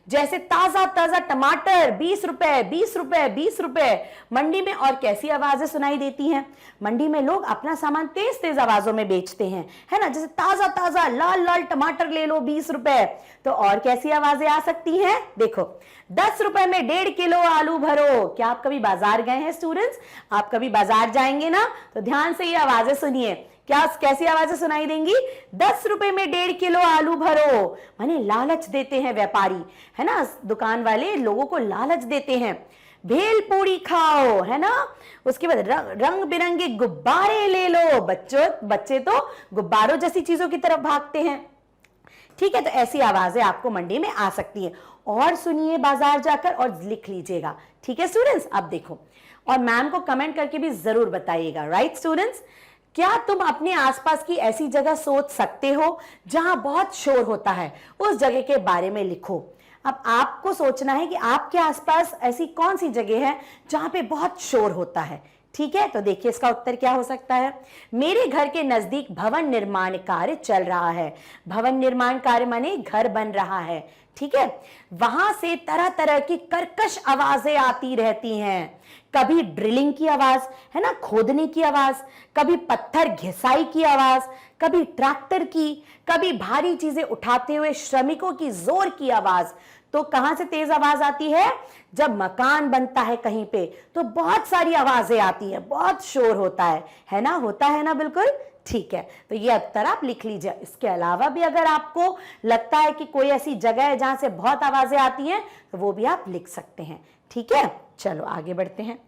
जैसे ताजा ताजा टमाटर 20 रुपए, 20 रुपए, 20 रुपए। मंडी में और कैसी आवाजें सुनाई देती हैं? मंडी में लोग अपना सामान तेज तेज आवाजों में बेचते हैं, है ना, जैसे ताजा ताजा लाल लाल टमाटर ले लो 20 रुपए। तो और कैसी आवाजें आ सकती हैं? देखो, 10 रुपए में 1.5 किलो आलू भरो। क्या आप कभी बाजार गए हैं स्टूडेंट्स? आप कभी बाजार जाएंगे ना, तो ध्यान से ये आवाजें सुनिए। क्या कैसी आवाजें सुनाई देंगी? 10 रुपए में 1.5 किलो आलू भरो। माने लालच देते हैं व्यापारी, है ना, दुकान वाले लोगों को लालच देते हैं। भेल पूरी खाओ, है ना। उसके बाद रंग बिरंगे गुब्बारे ले लो। बच्चे तो गुब्बारों जैसी चीजों की तरफ भागते हैं। ठीक है, तो ऐसी आवाजें आपको मंडी में आ सकती है। और सुनिए बाजार जाकर और लिख लीजिएगा। ठीक है स्टूडेंट्स, अब देखो, और मैम को कमेंट करके भी जरूर बताइएगा। राइट स्टूडेंट्स, क्या तुम अपने आसपास की ऐसी जगह सोच सकते हो जहां बहुत शोर होता है? उस जगह के बारे में लिखो। अब आपको सोचना है कि आपके आसपास ऐसी कौन सी जगह है जहां पे बहुत शोर होता है। ठीक है, तो देखिए इसका उत्तर क्या हो सकता है? मेरे घर के नजदीक भवन निर्माण कार्य चल रहा है। भवन निर्माण कार्य माने घर बन रहा है। ठीक है, वहां से तरह तरह की कर्कश आवाजें आती रहती हैं। कभी ड्रिलिंग की आवाज, है ना, खोदने की आवाज, कभी पत्थर घिसाई की आवाज, कभी ट्रैक्टर की, कभी भारी चीजें उठाते हुए श्रमिकों की जोर की आवाज। तो कहां से तेज आवाज आती है? जब मकान बनता है कहीं पे तो बहुत सारी आवाजें आती है, बहुत शोर होता है ना, होता है ना, बिल्कुल ठीक है। तो ये उत्तर आप लिख लीजिए। इसके अलावा भी अगर आपको लगता है कि कोई ऐसी जगह है जहां से बहुत आवाजें आती हैं तो वो भी आप लिख सकते हैं। ठीक है, चलो आगे बढ़ते हैं।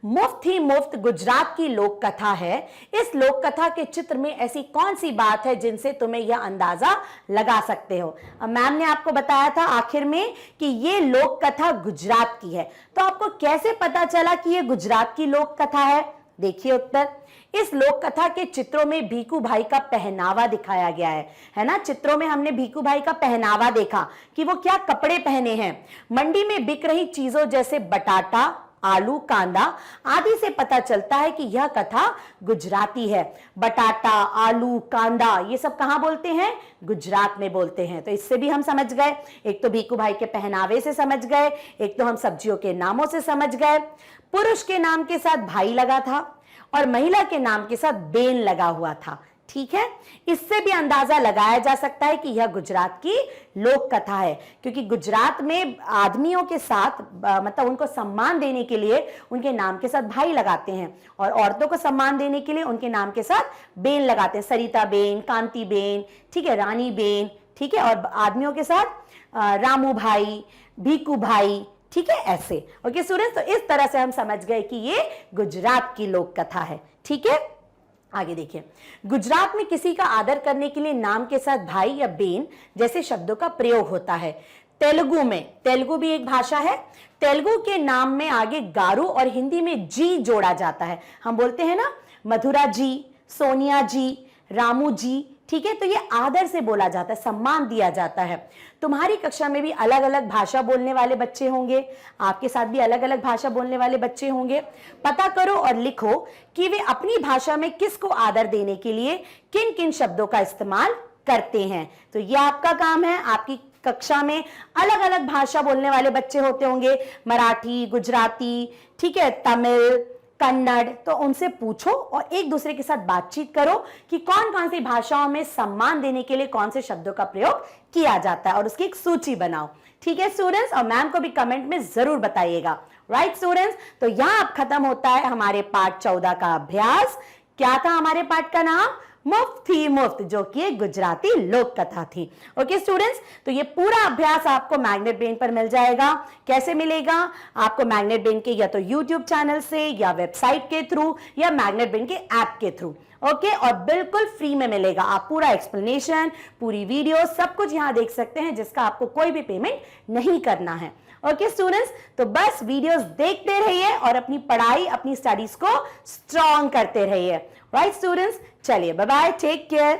मुफ्त ही मुफ्त गुजरात की लोक कथा है। इस लोक कथा के चित्र में ऐसी कौन सी बात है जिनसे तुम्हें यह अंदाजा लगा सकते हो? अब मैम ने आपको बताया था आखिर में कि ये लोक कथा गुजरात की है, तो आपको कैसे पता चला कि ये गुजरात की लोक कथा है? देखिए उत्तर, इस लोक कथा के चित्रों में भीखू भाई का पहनावा दिखाया गया है ना। चित्रों में हमने भीखू भाई का पहनावा देखा कि वो क्या कपड़े पहने हैं। मंडी में बिक रही चीजों जैसे बटाटा, आलू, कांदा आदि से पता चलता है कि यह कथा गुजराती है। बटाटा, आलू, कांदा ये सब कहां बोलते हैं? गुजरात में बोलते हैं। तो इससे भी हम समझ गए, एक तो भीखू भाई के पहनावे से समझ गए, एक तो हम सब्जियों के नामों से समझ गए। पुरुष के नाम के साथ भाई लगा था और महिला के नाम के साथ बेन लगा हुआ था। ठीक है, इससे भी अंदाजा लगाया जा सकता है कि यह गुजरात की लोक कथा है, क्योंकि गुजरात में आदमियों के साथ मतलब उनको सम्मान देने के लिए उनके नाम के साथ भाई लगाते हैं और औरतों को सम्मान देने के लिए उनके नाम के साथ बेन लगाते हैं। सरिता बेन, कांति बेन, ठीक है, रानी बेन, ठीक है, और आदमियों के साथ रामू भाई, भीकू भाई, ठीक है, ऐसे। ओके स्टूडेंट्स, तो इस तरह से हम समझ गए कि ये गुजरात की लोक कथा है। ठीक है, आगे देखिए, गुजरात में किसी का आदर करने के लिए नाम के साथ भाई या बेन जैसे शब्दों का प्रयोग होता है। तेलुगु में, तेलुगु भी एक भाषा है, तेलुगु के नाम में आगे गारू और हिंदी में जी जोड़ा जाता है। हम बोलते हैं ना मधुरा जी, सोनिया जी, रामू जी, ठीक है, तो ये आदर से बोला जाता है, सम्मान दिया जाता है। तुम्हारी कक्षा में भी अलग अलग भाषा बोलने वाले बच्चे होंगे, आपके साथ भी अलग अलग भाषा बोलने वाले बच्चे होंगे। पता करो और लिखो कि वे अपनी भाषा में किसको आदर देने के लिए किन किन शब्दों का इस्तेमाल करते हैं। तो ये आपका काम है। आपकी कक्षा में अलग अलग भाषा बोलने वाले बच्चे होते होंगे, मराठी, गुजराती, ठीक है, तमिल, कन्नड़, तो उनसे पूछो और एक दूसरे के साथ बातचीत करो कि कौन कौन सी भाषाओं में सम्मान देने के लिए कौन से शब्दों का प्रयोग किया जाता है और उसकी एक सूची बनाओ। ठीक है स्टूडेंट्स, और मैम को भी कमेंट में जरूर बताइएगा। राइट स्टूडेंट्स, तो यहां अब खत्म होता है हमारे पाठ 14 का अभ्यास। क्या था हमारे पाठ का नाम? मुफ्त थी मुफ्त, जो कि एक गुजराती लोक कथा थी। ओके स्टूडेंट्स, तो ये पूरा अभ्यास आपको मैग्नेट ब्रेन पर मिल जाएगा। कैसे मिलेगा आपको? मैग्नेट ब्रेन के या तो यूट्यूब चैनल से, या वेबसाइट के थ्रू, या मैग्नेट ब्रेन के ऐप के थ्रू। ओके, और बिल्कुल फ्री में मिलेगा। आप पूरा एक्सप्लेनेशन, पूरी वीडियो, सब कुछ यहां देख सकते हैं, जिसका आपको कोई भी पेमेंट नहीं करना है। ओके स्टूडेंट्स, तो बस वीडियोस देखते रहिए और अपनी पढ़ाई, अपनी स्टडीज को स्ट्रॉन्ग करते रहिए। राइट स्टूडेंट्स, चलिए बाय बाय, टेक केयर।